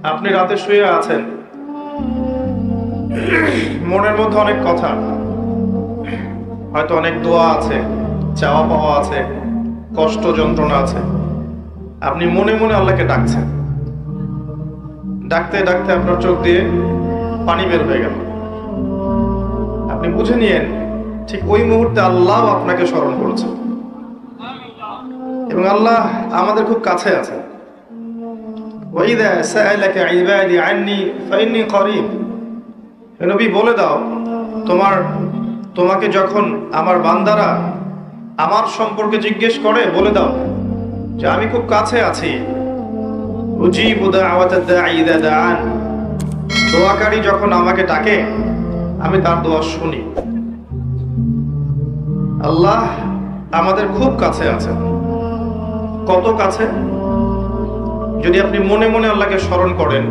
আপনি রাতে শুয়ে আছেন, মনের মধ্যে অনেক কথা, হয়তো অনেক দোয়া আছে, চাওয়া পাওয়া আছে, কষ্ট যন্ত্রণা আছে। আপনি মনে মনে আল্লাহকে ডাকছেন, ডাকতে ডাকতে আপনার চোখ দিয়ে পানি বের হয়ে গেল। আপনি বুঝে নিয়েন ঠিক ওই মুহূর্তে আল্লাহ আপনাকে স্মরণ করেছে এবং আল্লাহ আমাদের খুব কাছে আছে। ওয়াইদা সাআলাকা ইবাদি আন্নী ফাইন্নী করিব। নবী বলে দাও, তোমাকে যখন আমার বান্দারা আমার সম্পর্কে জিজ্ঞেস করে বলে দাও যে আমি খুব কাছে আছি। উজিবু দাওয়াতাদ দাঈ ইযা দাআন। দোয়াকারী যখন আমাকে ডাকে আমি তার দোয়া শুনি। আল্লাহ আমাদের খুব কাছে আছেন। কত কাছে? যদি আপনি মনে মনে আল্লাহকে স্মরণ করেন,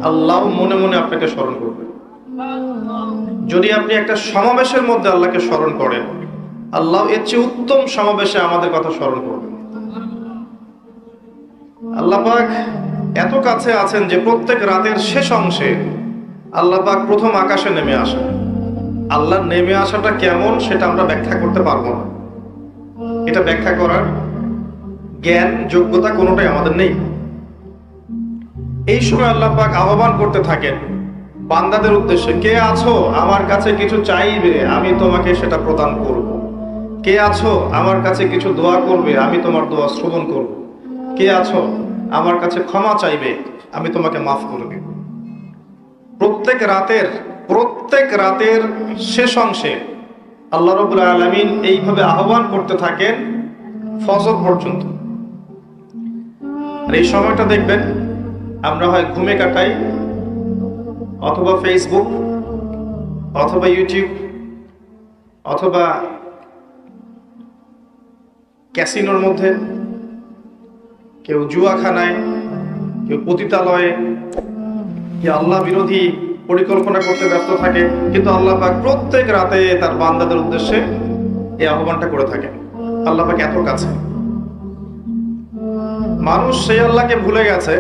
আল্লাহ মনে মনে আপনাকে স্মরণ করবেন। যদি আপনি একটা সমাবেশের মধ্যে আল্লাহকে স্মরণ করেন, আল্লাহ এর চেয়ে উত্তম সমাবেশে আমাদের কথা স্মরণ করবেন। আল্লাহ পাক এত কাছে আছেন যে প্রত্যেক রাতের শেষ অংশে আল্লাহ পাক প্রথম আকাশে নেমে আসেন। আল্লাহর নেমে আসাটা কেমন সেটা আমরা ব্যাখ্যা করতে পারবো না। এটা ব্যাখ্যা করার জ্ঞান যোগ্যতা কোনোটাই আমাদের নেই। এই সময় আল্লাহ পাক আহ্বান করতে থাকেন বান্দাদের উদ্দেশ্যে, কে আছো আমার কাছে কিছু চাইবে, আমি তোমাকে সেটা প্রদান করব। কে আছো আমার কাছে কিছু দোয়া করবে, আমি তোমার দোয়া শ্রবণ করব। কে আছো আমার কাছে ক্ষমা চাইবে, আমি তোমাকে মাফ করে দেব। প্রত্যেক রাতের শেষ অংশে আল্লাহ রাব্বুল আলামিন এইভাবে আহ্বান করতে থাকেন ফজর পর্যন্ত। আর এই সময়টা দেখবেন আমরা হয় ঘুমে কাটাই, অথবা ফেসবুক, অথবা ইউটিউব, অথবা ক্যাসিনোর মধ্যে, কেউ জুয়াখানায়, কেউ পতিতালয়ে, কেউ আল্লাহ বিরোধী পরিকল্পনা করতে ব্যস্ত থাকে। কিন্তু আল্লাহ পাক প্রত্যেক রাতে তার বান্দাদের উদ্দেশ্যে এই আহ্বানটা করে থাকেন। আল্লাহ পাক এত কাছে। মানুষ সেই আল্লাহকে ভুলে গেছে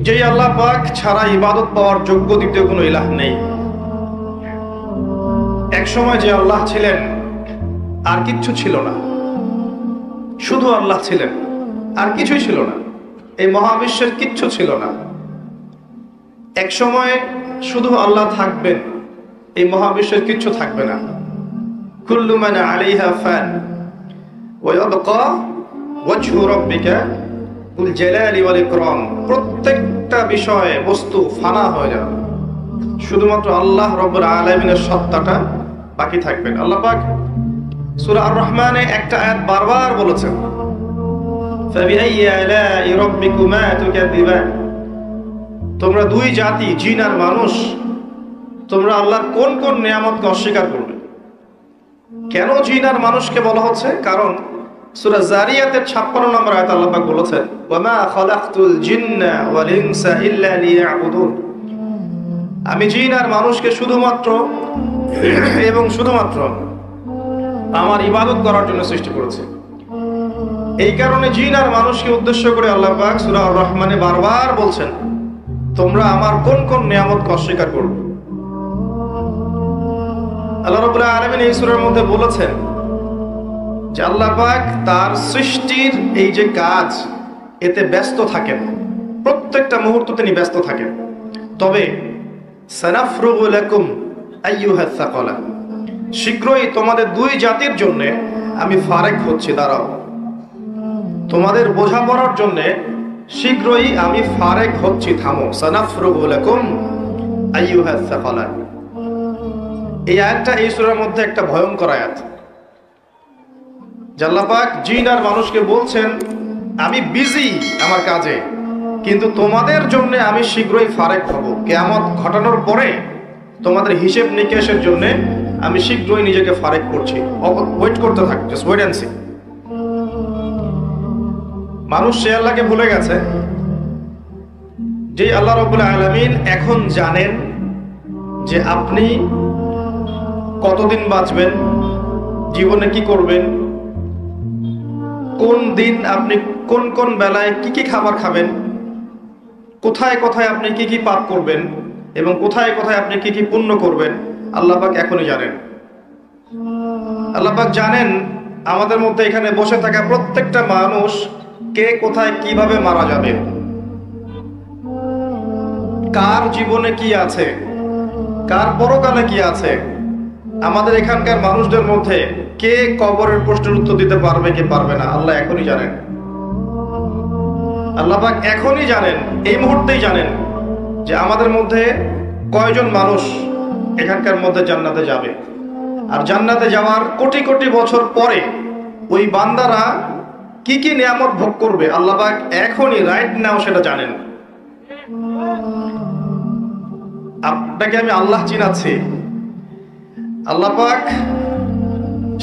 যেই আল্লাহ পাক ছাড়া ইবাদত পাওয়ার যোগ্য দ্বিতীয় কোনো ইলাহ নেই। এক সময় যে আল্লাহ ছিলেন আর কিচ্ছু ছিল না, শুধু আল্লাহ ছিলেন, আর কিছুই ছিল না। এই মহাবিশ্বের কিচ্ছু ছিল না। এক সময় শুধু আল্লাহ থাকবেন, এই মহাবিশ্বের কিচ্ছু থাকবে না। কুল্লু মান আলাইহা ফান ওয়া ইয়াবকা ওয়াজহু রাব্বিকা যুল জালালি ওয়াল ইকরাম। প্রত্যেকটা বিষয় বস্তু ফানা হয়ে যাবে, শুধুমাত্র আল্লাহ রাব্বুল আলামিনের সত্তাটা বাকি থাকবেন। আল্লাহ পাক সূরা আর রহমানে একটা আয়াত বারবার বলেছেন, ফাবিআইয়ি আলাই রাব্বিকুমা তুকাযিবান। তোমরা দুই জাতি, জিন আর মানুষ, তোমরা আল্লাহর কোন কোন নিয়ামতকে অস্বীকার করবে? কেন জিন আর মানুষকে বলা হচ্ছে? কারণ সূরা জারিয়াতের 56 নম্বর আয়াতে আল্লাহ পাক বলেছেন, ওয়ামা খালাকতুল জিন্না ওয়াল ইনসা ইল্লা লিয়াবুদুন। আমি জিন আর মানুষকে শুধুমাত্র আমার ইবাদত করার জন্য সৃষ্টি করেছি। এই কারণে জিন আর মানুষকে উদ্দেশ্য করে আল্লাহ পাক সূরা আর রহমানে বারবার বলছেন, তোমরা আমার কোন কোন নিয়ামতকে অস্বীকার করবে। আল্লাহ রাব্বুল আলামিন এই সূরার মধ্যে বলেছেন যে আল্লাহ পাক তার সৃষ্টির এই যে কাজ, এতে ব্যস্ত থাকেন, প্রত্যেকটা মুহূর্ত তিনি ব্যস্ত থাকেন। তবে সানাফরুগু লাকুম আইয়ুহাস সাকালান, শীঘ্রই তোমাদের দুই জাতির জন্য আমি ফারেক হচ্ছি, দাঁড়াও। তোমাদের বোঝাপড়ার জন্য শীঘ্রই আমি ফারেক হচ্ছি, থামো। সানাফরুগু লাকুম আইয়ুহাস সাকালান। এই আয়াতটা এই সূরার মধ্যে একটা ভয়ঙ্কর আয়াত। আল্লাহ পাক জিন আর মানুষকে বলছেন, আমি বিজি আমার কাজে, কিন্তু তোমাদের জন্য আমি শীঘ্রই ফারেক হব। কিয়ামত ঘটানোর পরে তোমাদের হিসেব নিকেশের জন্য আমি শীঘ্রই নিজেকে ফারেক করছি। ওয়েট করতে থাক, জাস্ট ওয়েট এন্ড সি। মানুষ সে আল্লাহকে ভুলে গেছে যে আল্লাহ রাব্বুল আলামিন এখন জানেন যে আপনি কতদিন বাঁচবেন, জীবনে কি করবেন, কোন দিন আপনি কোন কোন বেলায় কি কি খাবার খাবেন, কোথায় কোথায় আপনি কি কি পাপ করবেন এবং কোথায় কোথায় আপনি কি কি পুণ্য করবেন, আল্লাহ পাক এখনই জানেন। আল্লাহ পাক জানেন আমাদের মধ্যে এখানে বসে থাকা প্রত্যেকটা মানুষ কে কোথায় কিভাবে মারা যাবে, কার জীবনে কি আছে, কার পরকালে কি আছে। আমাদের এখানকার মানুষদের মধ্যে কে কবরের প্রশ্নের উত্তর দিতে পারবে কি পারবে না, আল্লাহ এখনই জানেন। আল্লাহ পাক এখনই জানেন, এই মুহূর্তেই জানেন যে আমাদের মধ্যে কয়জন মানুষ এখানকার মধ্যে জান্নাতে যাবে। আর জান্নাতে যাওয়ার কোটি কোটি বছর পরে ওই বান্দারা কি কি নিয়ামত ভোগ করবে, আল্লাহ পাক এখনই রাইট নাও সেটা জানেন। আপনাকে আমি আল্লাহ চিনাচ্ছি, আল্লাহ পাক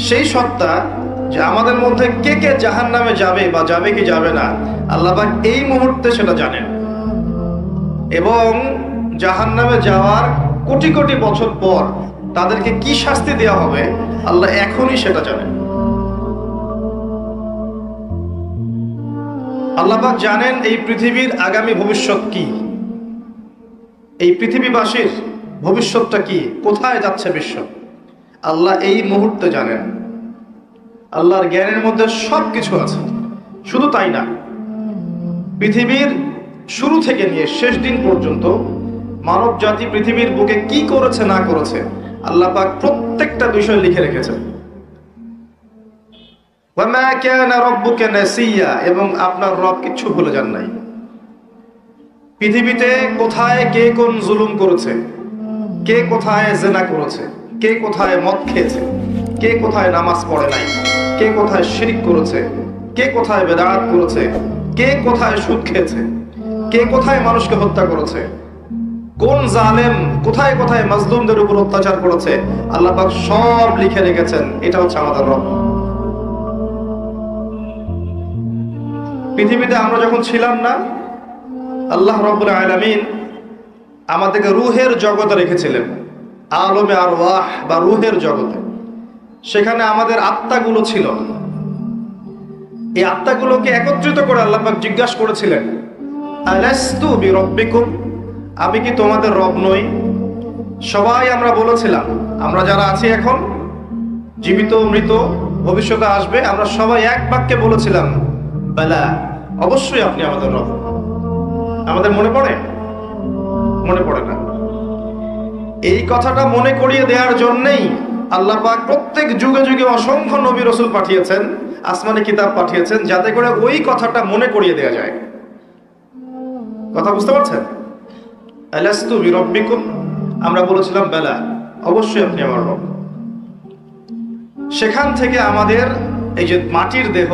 সেই সত্তা যে আমাদের মধ্যে কে কে জাহান্নামে যাবে বা যাবে কি যাবে না, আল্লাহ পাক এই মুহূর্তে সেটা জানেন। এবং জাহান্নামে যাওয়ার কোটি কোটি বছর পর তাদেরকে কি শাস্তি দেওয়া হবে, আল্লাহ এখনই সেটা জানেন। আল্লাহ পাক জানেন এই পৃথিবীর আগামী ভবিষ্যৎ কি, এই পৃথিবীবাসীর ভবিষ্যৎটা কি, কোথায় যাচ্ছে বিশ্ব, আল্লাহ এই মুহূর্তে জানেন। আল্লাহর জ্ঞানের মধ্যে সব কিছু আছে। শুধু তাই না, পৃথিবীর শুরু থেকে নিয়ে শেষ দিন পর্যন্ত মানব জাতি পৃথিবীর বুকে কি করেছে না করেছে, আল্লাহ পাক প্রত্যেকটা বিষয় লিখে রেখেছেন। ওয়ামা কানা রাব্বুকা নাসিয়া, এবং আপনার রব কিচ্ছু ভুলে যান নাই। পৃথিবীতে কোথায় কে কোন জুলুম করেছে, কে কোথায় জিনা করেছে, কে কোথায় মদ খেয়েছে, কে কোথায় নামাজ পড়ে নাই, কে কোথায় শিরক করেছে, কে কোথায় বেদাত করেছে, কে কোথায় সুদ খেয়েছে, কে কোথায় মানুষকে হত্যা করেছে, কোন জালেম কোথায় কোথায় মাজলুমদের উপর অত্যাচার করেছে, আল্লাহ পাক সব লিখে রেখেছেন। এটা হচ্ছে আমাদের রব। পৃথিবীতে আমরা যখন ছিলাম না, আল্লাহ রাব্বুল আলামিন আমাদেরকে রূহের জগতে রেখেছিলেন, আলমে আরওয়াহ বা রূহের জগতে। সেখানে আমাদের আত্মাগুলো ছিল। এই আত্মাগুলোকে একত্রিত করে আল্লাহ পাক জিজ্ঞাসা করেছিলেন, আলাস্তু বিরাব্বিকুম, আমি কি তোমাদের রব নই? সবাই আমরা বলেছিলাম, আমরা যারা আছি এখন, জীবিত মৃত ভবিষ্যতে আসবে, আমরা সবাই এক বাক্যে বলেছিলাম, বালা, অবশ্যই আপনি আমাদের রব। আমাদের মনে পড়ে? মনে পড়ে না। এই কথাটা মনে করিয়ে দেওয়ার জন্যই আল্লাহ পাক প্রত্যেক যুগে যুগে অসংখ্য নবী রাসূল পাঠিয়েছেন, আসমানি কিতাব পাঠিয়েছেন, যাতে করে ওই কথাটা মনে করিয়ে দেওয়া যায়। কথা বুঝতে পারছেন? আলাস্তু বিরাব্বিকুম, আমরা বলেছিলাম বালা, অবশ্যই আপনি আমার রব। সেখান থেকে আমাদের এই যে মাটির দেহ,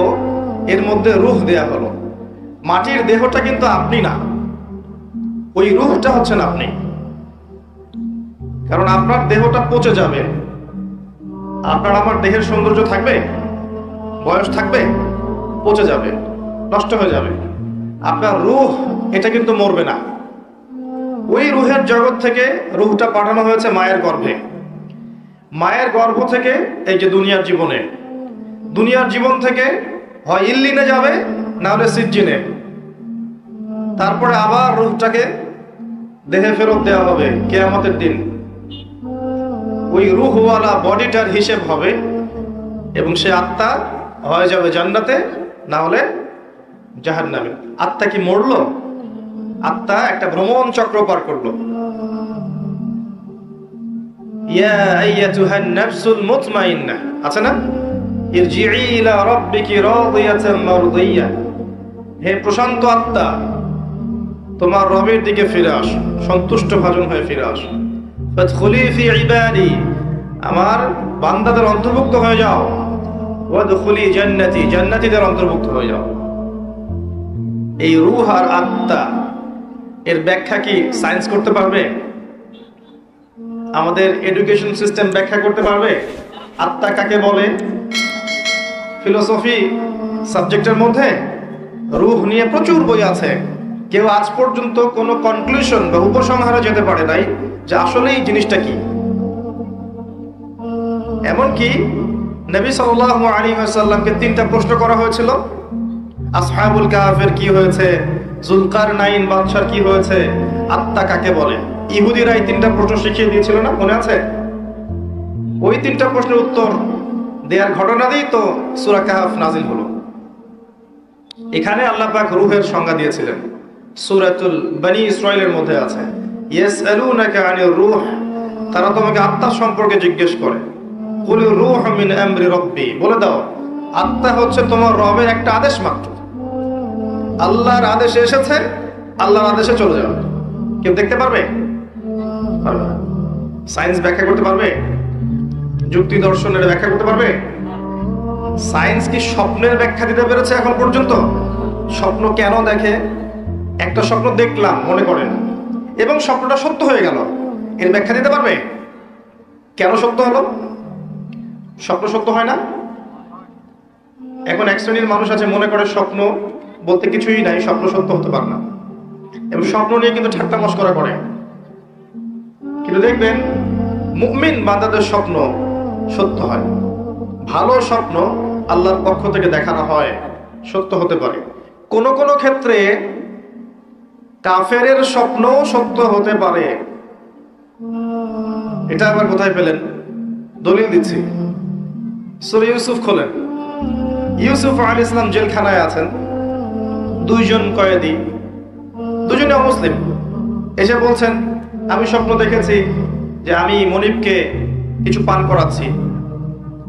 এর মধ্যে রূহ দেয়া হলো। মাটির দেহটা কিন্তু আপনি না, ওই রূহটা হচ্ছেন আপনি। কারণ আপনার দেহটা পচে যাবে, আপনার আমার দেহের সৌন্দর্য থাকবে, বয়স থাকবে, পচে যাবে, নষ্ট হয়ে যাবে। আপনার রূহ এটা কিন্তু মরবে না। ওই রূহের জগৎ থেকে রূহটা পাঠানো হয়েছে মায়ের গর্ভে। মায়ের গর্ভ থেকে এই যে দুনিয়ার জীবনে, দুনিয়ার জীবন থেকে হয় ইল্লিনে যাবে, না হলে সিজ্জিনে। তারপরে আবার রূহটাকে দেহে ফেরত দেওয়া হবে কিয়ামতের দিন। ওই রূহওয়ালা বডিটার হিসেব হবে এবং সে আত্মা হয়ে যাবে জান্নাতে, না হলে জাহান্নামে। আত্মা কি মরলো? আত্মা একটা ভ্রমণ চক্র পার করলো। ইয়া আইয়াতুহান নাফসুল মুতমাইন্না, আছে না? ইরজিই ইলা রাব্বিকি রাদিয়াতান মারদিয়া, হে প্রশান্ত আত্মা, তোমার রবের দিকে ফিরে আসো, সন্তুষ্ট ভাজন হয়ে ফিরে আসো। ফাদখুলি ফি ইবাদি, আমার বান্দাদের অন্তর্ভুক্ত হয়ে যাও। ওয়াদখুলি জান্নাতি, জান্নাতীদের অন্তর্ভুক্ত হয়ে যাও। এই রূহ আর আত্মা, এর ব্যাখ্যা কি সায়েন্স করতে পারবে? আমাদের এডুকেশন সিস্টেম ব্যাখ্যা করতে পারবে আত্মা কাকে বলে? ফিলোসফি সাবজেক্টের মধ্যে রূহ নিয়ে প্রচুর বই আছে, কেউ আজ পর্যন্ত কোনো কনক্লুশন বা উপসংহারে যেতে পারে নাই যে আসলে এই জিনিসটা কি। এমনকি নবী সাল্লাল্লাহু আলাইহি ওয়াসাল্লামকে 3টা প্রশ্ন করা হয়েছিল, আসহাবুল কাহফের কি হয়েছে, জুলকারনাইন বাদশার কি হয়েছে, আত্মা কাকে বলে, ইহুদিরা এই 3টা প্রশ্ন শিখিয়ে দিয়েছিল না, মনে আছে? ওই 3টা প্রশ্নের উত্তর দেওয়ার ঘটনা দিয়েই তো সূরা কাহফ নাজিল হলো। এখানে আল্লাহ পাক রূহের সংজ্ঞা দিয়েছিলেন, সূরাতুল বনী ইসরাঈলের মধ্যে আছে, ইয়াসআলুনাকা আনির রূহ, তারা তোমাকে আত্মা সম্পর্কে জিজ্ঞেস করে, কুলির রূহ মিন আমরি রাব্বি, বলে দাও আত্মা হচ্ছে তোমার রবের একটা আদেশ মাত্র। আল্লাহর আদেশে এসেছে, আল্লাহর আদেশে চলে যাবে। কেউ দেখতে পারবে? পারবে না। সায়েন্স ব্যাখ্যা করতে পারবে? যুক্তি দর্শনের ব্যাখ্যা করতে পারবে? সায়েন্স কি স্বপ্নের ব্যাখ্যা দিতে পেরেছে এখন পর্যন্ত? স্বপ্ন কেন দেখে? একটা স্বপ্ন দেখলাম মনে করেন, এবং স্বপ্নটা সত্য হয়ে গেল, এর ব্যাখ্যা দিতে পারবে? কেন সত্য হলো? স্বপ্ন সত্য হয় না। এখন এক শ্রেণীর মানুষ আছে মনে করে স্বপ্ন বলতে কিছুই নাই, স্বপ্ন সত্য হতে পারে না, এবং স্বপ্ন নিয়ে কিন্তু ঠাট্টা মশকরা করে। কিন্তু দেখবেন মুমিন বান্দাদের স্বপ্ন সত্য হয়। ভালো স্বপ্ন আল্লাহর পক্ষ থেকে দেখানো হয়, সত্য হতে পারে। কোন কোন ক্ষেত্রে কাফেরের স্বপ্ন সত্য হতে পারে। এটা আবার কোথায় পেলেন? দলিল দিচ্ছি, সূরা ইউসুফ খোলেন। ইউসুফ আলাইহিস সালাম জেলখানায় আছেন, 2 জন কয়েদি, দুজনে অমুসলিম, এসে বলছেন আমি স্বপ্ন দেখেছি যে আমি মনিবকে কিছু পান করাচ্ছি,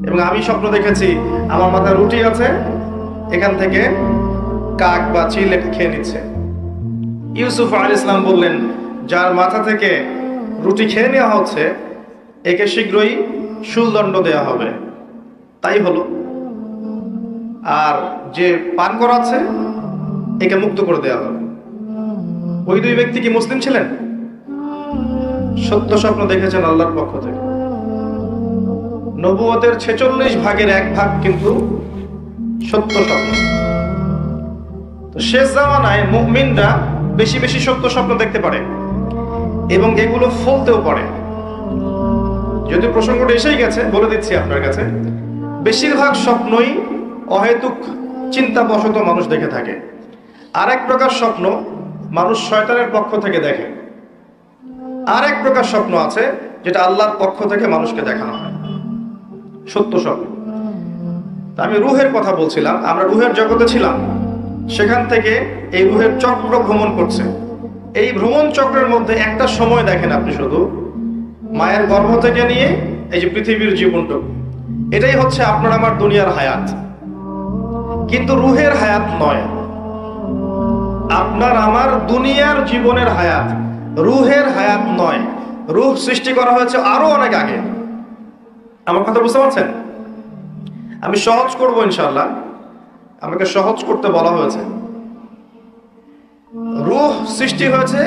এবং আমি স্বপ্ন দেখেছি আমার মাথায় রুটি আছে, এখান থেকে কাক বা চিল এটা খেয়ে নিচ্ছে। ইউসুফ আলাইহিস সালাম বললেন, যার মাথা থেকে রুটি খেয়ে নেওয়া হচ্ছে একে শীঘ্রই শুলদণ্ড দেওয়া হবে। তাই হলো। আর যে পান করাচ্ছে একে মুক্ত করে দেওয়া হবে। ওই 2 ব্যক্তি কি মুসলিম ছিলেন? সত্য স্বপ্ন দেখেছেন আল্লাহর পক্ষ থেকে। নবুয়তের 46 ভাগের 1 ভাগ কিন্তু সত্য স্বপ্ন। তো শেষ জামানায় মুমিনরা বেশি বেশি সত্য স্বপ্ন দেখতে পারে, এবং এগুলো ফলতেও পারে। যদি প্রসঙ্গটা এসেই গেছে বলে দিচ্ছি আপনার কাছে, বেশিরভাগ স্বপ্নই অহেতুক চিন্তাবশত মানুষ দেখে থাকে। আর এক প্রকার স্বপ্ন মানুষ শয়তানের পক্ষ থেকে দেখে। আর এক প্রকার স্বপ্ন আছে যেটা আল্লাহর পক্ষ থেকে মানুষকে দেখানো হয়, সত্য স্বপ্ন। আমি রূহের কথা বলছিলাম, আমরা রূহের জগতে ছিলাম, সেখান থেকে এই রূহের চক্র ভ্রমণ করছে। এই ভ্রমণ চক্রের মধ্যে একটা সময় দেখেন আপনি, শুধু মায়ের গর্ভ থেকে নিয়ে এই যে পৃথিবীর জীবনটুকু, এটাই হচ্ছে আপনার আমার দুনিয়ার হায়াত। কিন্তু রূহের হায়াত নয়, আপনার আমার দুনিয়ার জীবনের হায়াত, রূহের হায়াত নয়। রূহ সৃষ্টি করা হয়েছে আরো অনেক আগে। আমার কথা বুঝতে পারছেন? আমি সহজ করব ইনশাআল্লাহ, আমাকে সহজ করতে বলা হয়েছে। রূহ সৃষ্টি হয়েছে,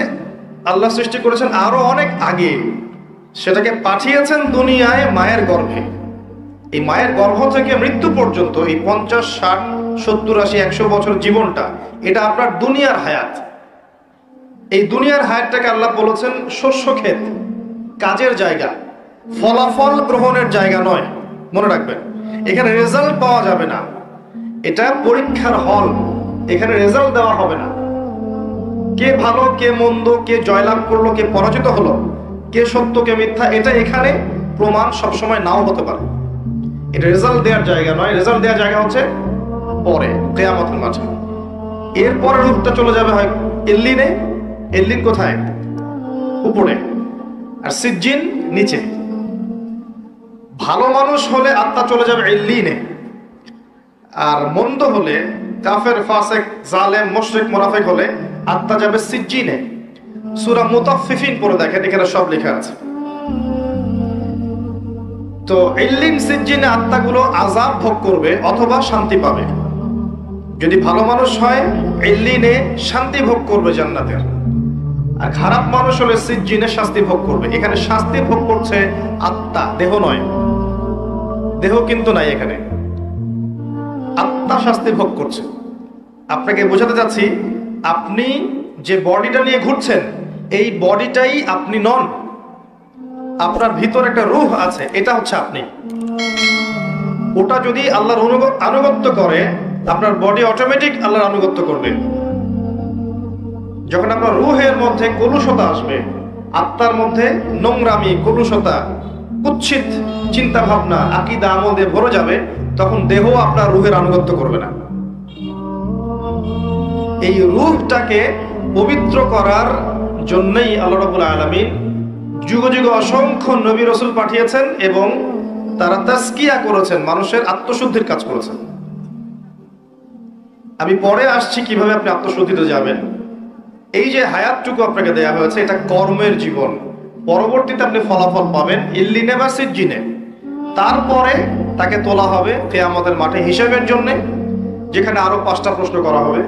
আল্লাহ সৃষ্টি করেছেন আরো অনেক আগে, সেটাকে পাঠিয়েছেন দুনিয়ায় মায়ের গর্ভে। এই মায়ের গর্ভ থেকে মৃত্যু পর্যন্ত এই 50, 60, 70, 80, 100 বছর জীবনটা, এটা আপনার দুনিয়ার হায়াত। এই দুনিয়ার হায়াতটাকে আল্লাহ বলেছেন শস্য ক্ষেত, কাজের জায়গা, ফলাফল গ্রহণের জায়গা নয়। মনে রাখবেন, এখানে রেজাল্ট পাওয়া যাবে না, এটা পরীক্ষার হল। এখানে রেজাল্ট দেওয়া হবে না, কে ভালো কে মন্দ, কে জয়লাভ করলো কে পরাজিত হলো, কে সত্য কে মিথ্যা, এটা এখানে প্রমাণ সবসময় নাও হতে পারে। এটা রেজাল্ট দেওয়ার জায়গা নয়। রেজাল্ট দেওয়ার জায়গা হচ্ছে পরে, কিয়ামতের মাঠে। এরপরে রূপটা চলে যাবে হয় ইল্লিনে। ইল্লিন কোথায়? উপরে, আর সিজ্জিন নিচে। ভালো মানুষ হলে আত্মা চলে যাবে ইল্লিনে, আর মন্দ হলে, কাফের, ফাসেক, জালেম, মুশরিক, মুনাফিক হলে আত্মা যাবে সিজ্জিনে। সূরা মুতাফফিফিন পড়ে দেখেন, এখানে সব লেখা আছে। তো ইল্লিন সিজ্জিনে আত্মাগুলো আযাব ভোগ করবে অথবা শান্তি পাবে। যদি ভালো মানুষ হয় ইল্লিনে শান্তি ভোগ করবে জান্নাতের, আর খারাপ মানুষ হলে সিজ্জিনে শাস্তি ভোগ করবে। এখানে শাস্তি ভোগ করছে আত্মা, দেহ নয়। দেহ কিন্তু নাই এখানে, আত্মা শাস্তি ভোগ করছে। আপনাকে বোঝাতে চাচ্ছি, আপনি যে বডিটা নিয়ে ঘুরছেন এই বডিটাই আপনি নন। আপনার ভিতর একটা রূহ আছে, এটা হচ্ছে আপনি। ওটা যদি আল্লাহর আনুগত্য করে, আপনার বডি অটোমেটিক আল্লাহর আনুগত্য করবে। যখন আপনার রুহের মধ্যে কলুষতা আসবে, আত্মার মধ্যে নোংরামি, কলুষতা, কুৎসিত চিন্তা ভাবনা, আকীদা আমলে ভরে যাবে, তখন দেহ আপনার রুহের আনুগত্য করবে না। এই রূহটাকে পবিত্র করার জন্যই আল্লাহ রাব্বুল আলামিন যুগ যুগ অসংখ্য নবী রাসূল পাঠিয়েছেন এবং তারা তাজকিয়া করেছেন, মানুষের আত্মশুদ্ধির কাজ করেছেন। আমি পরে আসছি কিভাবে আপনি আত্মশুদ্ধিতে যাবেন। এই যে হায়াতটুকু আপনাকে দেয়া হয়েছে, এটা কর্মের জীবন, পরবর্তীতে আপনি ফলাফল পাবেন ইল্লিনে বা সিজ্জিনে। তারপরে তাকে তোলা হবে কিয়ামতের মাঠে হিসাবের জন্য, যেখানে আরো 5টা প্রশ্ন করা হবে।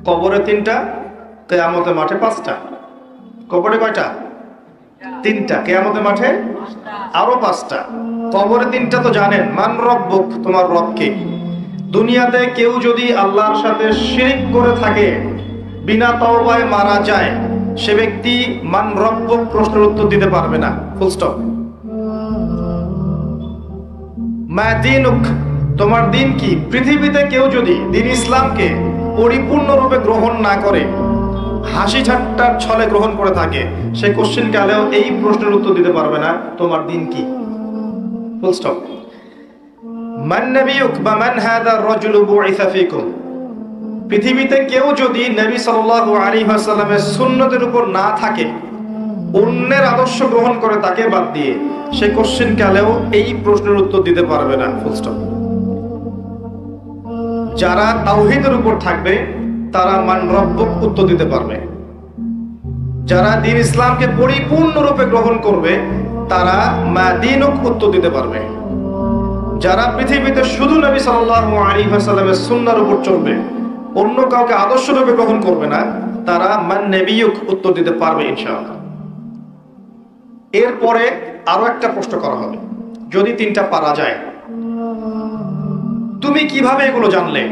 কবরে 3টা, কিয়ামতের মাঠে 5টা। কবরে কয়টা? 3টা। কিয়ামতের মাঠে আরো 5টা। কবরে 3টা তো জানেন, মান রব্বুক, তোমার রব কে। দুনিয়াতে কেউ যদি আল্লাহর সাথে শিরিক করে থাকে, বিনা তওবায় মারা যায়, সে ব্যক্তি মান রব্বুক প্রশ্নের উত্তর দিতে পারবে না, ফুল স্টপ। মা দীনুক, তোমার দিন কি। পৃথিবীতে কেউ যদি দিন ইসলামকে পরিপূর্ণরূপে গ্রহণ না করে, হাসি ঠাট্টার ছলে গ্রহণ করে থাকে, সে কোশ্চেন কালেও এই প্রশ্নের উত্তর দিতে পারবে না, তোমার দিন কি, ফুল স্টপ। মান নবিয়ুক বা মান হাদা রাজুলু বুইসা ফীকুম, পৃথিবীতে কেউ যদি নবী সাল্লাল্লাহু আলাইহি ওয়াসাল্লামের সুন্নতের উপর না থাকে, অন্যের আদর্শ গ্রহণ করে তাকে বাদ দিয়ে, সে কোশ্চেন কালেও এই প্রশ্নের উত্তর দিতে পারবে না, ফুল স্টপ। যারা তাওহীদের উপর থাকবে তারা মান রব্বুক উত্তর দিতে পারবে। যারা দ্বীন ইসলামকে পরিপূর্ণরূপে গ্রহণ করবে তারা মা দীনুক উত্তর দিতে পারবে। যারা পৃথিবীতে শুধু নবী সাল্লাল্লাহু আলাইহি ওয়াসাল্লামের সুন্নাহর উপর চলবে, অন্য কাউকে আদর্শরূপে গ্রহণ করবে না, তারা মান নবিয়ুক উত্তর দিতে পারবে ইনশাআল্লাহ। এরপরে আরো একটা প্রশ্ন করা হবে, যদি 3টা পারা যায়, তুমি কিভাবে এগুলো জানলে?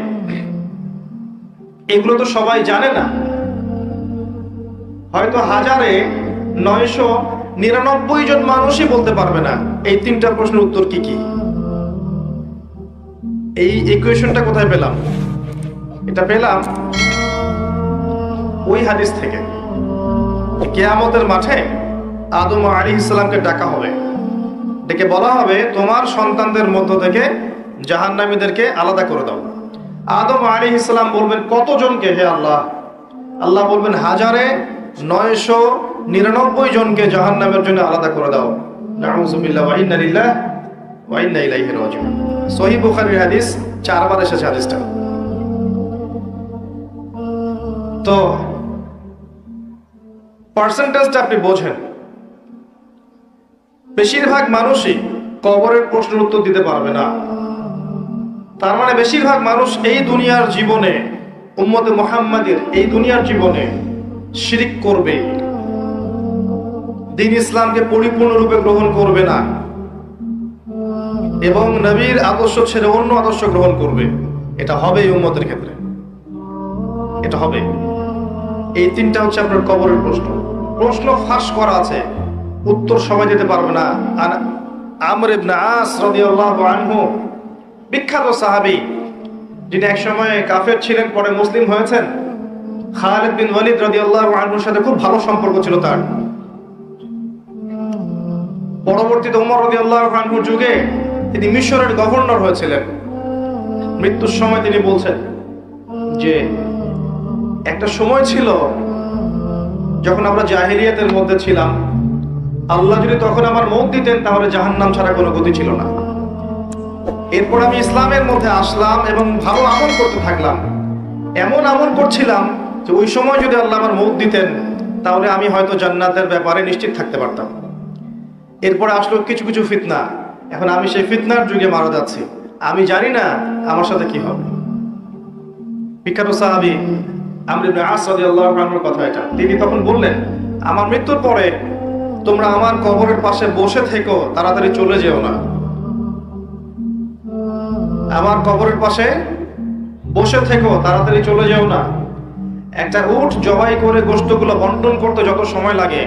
এগুলো তো সবাই জানে না। হয়তো 999 জন মানুষই বলতে পারবে না এই 3টা প্রশ্নের উত্তর কি কি। এই ইকুয়েশনটা কোথায় পেলাম? এটা পেলাম ওই হাদিস থেকে। কিয়ামতের মাঠে আদম আলাইহিস সালামকে ডাকা হবে, ডেকে বলা হবে তোমার সন্তানদের মধ্য থেকে জাহান্নামীদেরকে আলাদা করে দাও। আদম আলাইহিস সালাম বলবেন কতজনকে হে আল্লাহ? আল্লাহ বলবেন 1999 জনকে জাহান্নামের জন্য আলাদা করে দাও। নাউযুবিল্লাহ ওয়া ইন্না লিল্লাহি ওয়া ইন্না ইলাইহি রাজিউন। সহিহ বুখারীর হাদিস, 4 বার এসেছে হাদিসটা। তো পার্সেন্টেজটা আপনি বোঝেন। বেশিরভাগ মানুষই কবরের প্রশ্নের উত্তর দিতে পারবে না। তার মানে বেশিরভাগ মানুষ এই দুনিয়ার জীবনে, উম্মতে মুহাম্মাদের এই দুনিয়ার জীবনে শিরিক করবে, দ্বীন ইসলামকে পরিপূর্ণরূপে গ্রহণ করবে না এবং নবীর আদর্শ ছেড়ে অন্য আদর্শ গ্রহণ করবে। এটা হবে এই উম্মতের ক্ষেত্রে, এটা হবে। এই 3টা হচ্ছে আপনার কবরের প্রশ্ন। প্রশ্ন ফাঁস করা আছে, উত্তর সবাই দিতে পারবে না। আমর ইবনে আস রাদিয়াল্লাহু আনহু, বিখ্যাত সাহাবী, যিনি একসময় কাফের ছিলেন, পরে মুসলিম হয়েছেন। খালিদ বিন ওয়ালিদ রাদিয়াল্লাহু আনহুর সাথে খুব ভালো সম্পর্ক ছিল তার। পরবর্তীতে ওমর রাদিয়াল্লাহু আনহুর যুগে তিনি মিশরের গভর্নর হয়েছিলেন। মৃত্যুর সময় তিনি বলছেন যে একটা সময় ছিল যখন আমরা জাহেলিয়াতের মধ্যে ছিলাম, আল্লাহ যদি তখন আমার মৌত দিতেন তাহলে জাহান্নাম ছাড়া কোনো গতি ছিল না। এরপর আমি ইসলামের মধ্যে আসলাম এবং ভালো আমল করতে থাকলাম। এমন আমল করছিলাম যে ওই সময় যদি আল্লাহ আমার মৌত দিতেন তাহলে আমি হয়তো জান্নাতের ব্যাপারে নিশ্চিত থাকতে পারতাম। এরপরে আসলো কিছু কিছু ফিতনা, এখন আমি সেই ফিতনার যুগে মারা যাচ্ছি, আমি জানি না আমার সাথে কি হবে। বিখ্যাত সাহাবী আমর ইবনে আস রাদিয়াল্লাহু আনহুর কথা এটা। তিনি তখন বললেন, আমার মৃত্যুর পরে তোমরা আমার কবরের পাশে বসে থেকো, তাড়াতাড়ি চলে যেও না। আমার কবরের পাশে বসে থেকো, তাড়াতাড়ি চলে যেও না। একটা উট জবাই করে গোশতগুলো বন্টন করতে যত সময় লাগে,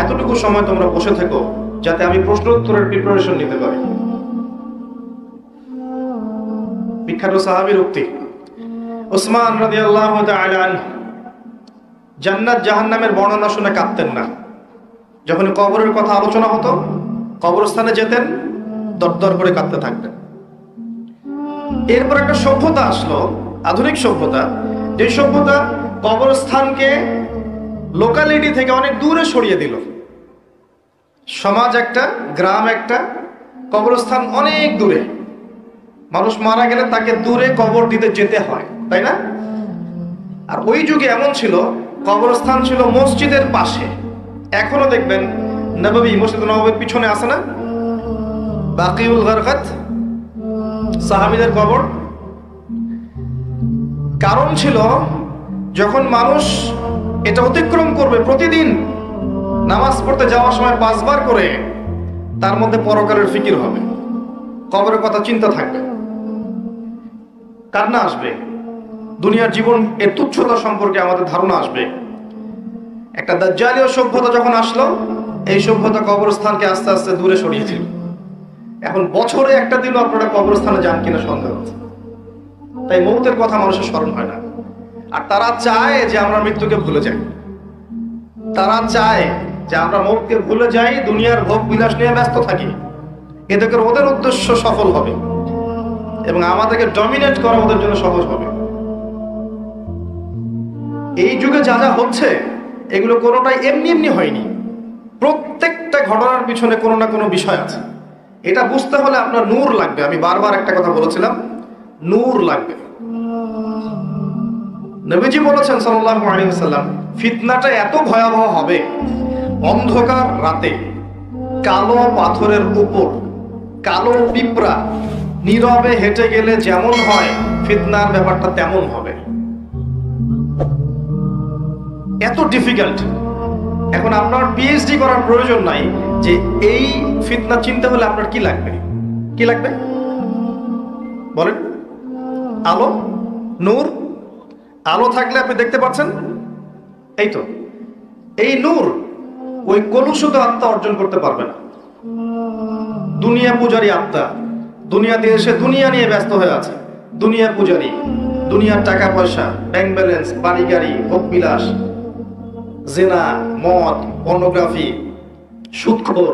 এতটুকু সময় তোমরা বসে থেকো, যাতে আমি প্রশ্ন উত্তরের প্রিপারেশন নিতে পারি। বিখ্যাত সাহাবীর উক্তি। উসমান রাদিয়াল্লাহু তাআলা আনহু জান্নাত জাহান্নামের বর্ণনা শুনে কাঁদতেন না। যখন কবরের কথা আলোচনা হতো, কবরস্থানে যেতেন, দরদর করে কাঁদতে থাকতেন। এরপর একটা সভ্যতা আসলো, আধুনিক সভ্যতা, যে সভ্যতা কবরস্থানকে লোকালিটি থেকে অনেক দূরে সরিয়ে দিল। সমাজ একটা, গ্রাম একটা, কবরস্থান অনেক দূরে। মানুষ মারা গেলে তাকে দূরে কবর দিতে যেতে হয়, তাই না? আর ওই যুগে এমন ছিল, কবরস্থান ছিল মসজিদের পাশে। এখনো দেখবেন নববী, মসজিদ নববীর পিছনে আছে না বাকিউল গারকাত, সাহাবীদের কবর। কারণ ছিল, যখন মানুষ এটা অতিক্রম করবে প্রতিদিন নামাজ পড়তে যাওয়ার সময় 5 বার করে, তার মধ্যে পরকালের ফিকির হবে, কবরের কথা চিন্তা থাকবে, কান্না আসবে, দুনিয়ার জীবন এর তুচ্ছতা সম্পর্কে আমাদের ধারণা আসবে। একটা দাজ্জালীয় সভ্যতা যখন আসলো, এই সভ্যতা কবরস্থানকে আস্তে আস্তে দূরে সরিয়েছিল। এখন বছরে একটা দিনও আপনারা কবরস্থানে যান কিনা সন্দেহ আছে। তাই মৌতের কথা মানুষের স্মরণ হয় না। আর তারা চায় যে আমরা মৃত্যুকে ভুলে যাই, তারা চায় যে আমরা মৌতকে ভুলে যাই, দুনিয়ার ভোগ বিলাস নিয়ে ব্যস্ত থাকি। এতে করে ওদের উদ্দেশ্য সফল হবে এবং আমাদেরকে ডমিনেট করা ওদের জন্য সহজ হবে। এই যুগে যা যা হচ্ছে, এগুলো কোনোটাই এমনি এমনি হয়নি। প্রত্যেকটা ঘটনার পিছনে কোনো না কোনো বিষয় আছে। এটা বুঝতে হলে আপনার নূর লাগবে। আমি বারবার একটা কথা বলেছিলাম, নূর লাগবে। নবীজি বলেছেন সাল্লাল্লাহু আলাইহি ওয়াসাল্লাম, ফিতনাটা এত ভয়াবহ হবে, অন্ধকার রাতে কালো পাথরের উপর কালো পিঁপড়া নীরবে হেঁটে গেলে যেমন হয়, ফিতনার ব্যাপারটা তেমন হবে। এত ডিফিকাল্ট। এখন আপনার পিএইচডি করার প্রয়োজন নাই যে এই ফিতনা চিনতে হলে আপনার কি লাগবে। কি লাগবে বলেন? আলো, নূর। আলো থাকলে আপনি দেখতে পাচ্ছেন, এই তো। এই নূর ওই কলুষিত আত্মা অর্জন করতে পারবে না। দুনিয়া পূজারী আত্মা, দুনিয়াতে এসে দুনিয়া নিয়ে ব্যস্ত হয়ে আছে, দুনিয়া পূজারী, দুনিয়ার টাকা পয়সা, ব্যাংক ব্যালেন্স, বাড়ি গাড়ি, ভোগ বিলাস, জেনা, মদ, পর্নোগ্রাফি, সুদখোর,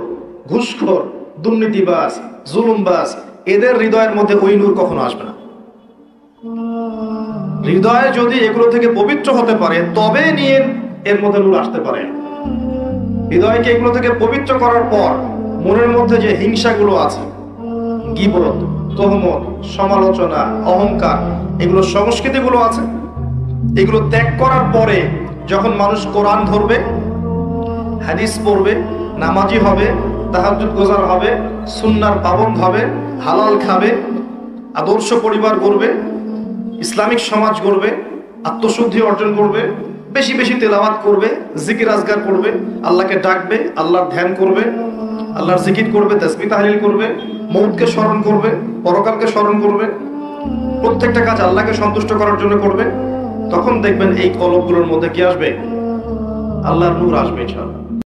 ঘুষখোর, দুর্নীতিবাজ, জুলুমবাজ, এদের হৃদয়ের মধ্যে ওই নূর কখনো আসবে না। হৃদয় যদি এগুলো থেকে পবিত্র হতে পারে, তবে নিয়ে এর মধ্যে নূর আসতে পারে। হৃদয়কে এগুলো থেকে পবিত্র করার পর মনের মধ্যে যে হিংসাগুলো আছে, গীবত, তহমত, সমালোচনা, অহংকার, এগুলো সংস্কৃতিগুলো আছে, এগুলো ত্যাগ করার পরে যখন মানুষ কোরআন ধরবে, হাদিস পড়বে, নামাজি হবে, তাহাজ্জুদ গোজার হবে, সুন্নাহর পাবন্দ হবে, হালাল খাবে, আদর্শ পরিবার গড়বে, ইসলামিক সমাজ গড়বে, আত্মশুদ্ধি অর্জন করবে, বেশি বেশি তেলাওয়াত করবে, জিকির আজগার করবে, আল্লাহকে ডাকবে, আল্লাহর ধ্যান করবে, আল্লাহর জিকির করবে, তাসবিহ তাহলিল করবে, মৌতকে স্মরণ করবে, পরকালকে স্মরণ করবে, প্রত্যেকটা কাজ আল্লাহকে সন্তুষ্ট করার জন্য করবে, তখন দেখবেন এই কলবগুলোর মধ্যে কি আসবে? আল্লাহর নূর আসবে ইনশাআল্লাহ।